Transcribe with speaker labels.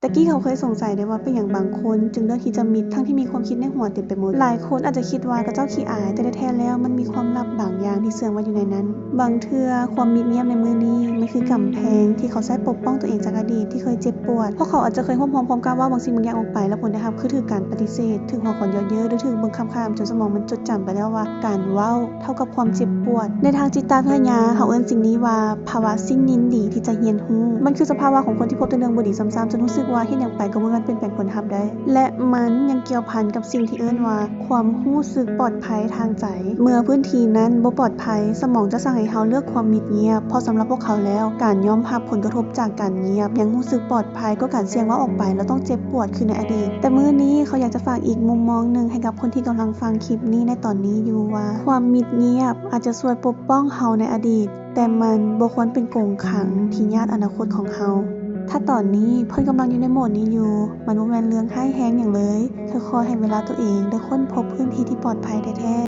Speaker 1: แต่กี้เขาเคยสงสัยได้ว่าเป็นหยังบางคนจึงเลือกที่จะมิดทั้งที่มีความคิดในหัวเต็มไปหมดหลายคนอาจจะคิดว่าเขาเจ้าขี้อายแต่แท้ๆแล้วมันมีความลับบางอย่างที่ซ่อนไว้อยู่ในนั้นบางเทื่อความมิดเงียบในมื้อนี้มันคือกำแพงที่เขาใช้ปกป้องตัวเองจากอดีตที่เคยเจ็บปวดเพราะเขาอาจจะเคยร่วมพร้อมกล้าเว้าบางสิ่งบางอย่างออกไปแล้วผลได้รับคือถูกการปฏิเสธถูกหัวคนเยอะๆหรือถูกเบิ่งข้ามๆจนสมองมันจดจำไปแล้วว่าการเว้าเท่ากับความเจ็บปวดในทางจิตวิทยาเขาเอิ้นสิ่งนี้ว่าภาวะสิ้นยินดีที่จะเรียนรู้มันคือสภาวะของคนที่พบแต่เรื่องบ่ดีซ้ำๆจนรู้สึกว่าเฮ็ดหยังไปก็บ่มันเปลี่ยนแปลงผลลัพธ์ได้และมันยังเกี่ยวพันกับสิ่งที่เอิ้นว่าความรู้สึกปลอดภัยทางใจเมื่อพื้นที่นั้นบ่ปลอดภัยสมองจะสั่งให้เราเลือกความมิดเงียบเพราะสำหรับพวกเขาแล้วการยอมรับผลกระทบจากการเงียบยังรู้สึกปลอดภัยกว่าการเสี่ยงว่าออกไปแล้วต้องเจ็บปวดคือในอดีตแต่มื้อนี้เขาอยากจะฝากอีกมุมมองนึงให้กับคนที่กำลังฟังคลิปนี้ในตอนนี้อยู่ว่าความมิดเงียบอาจจะช่วยปกป้องเราในอดีตแต่มันบ่ควรเป็นกรงขังที่ญาติอนาคตของเราถ้าตอนนี้เพิ่นกำลังอยู่ในโหมดนี้อยู่มันบ่แม่นเรื่องร้ายแรงหยังเลยค่อยๆให้เวลาตัวเองได้ค้นพบพื้นที่ที่ปลอดภัยแท้ๆ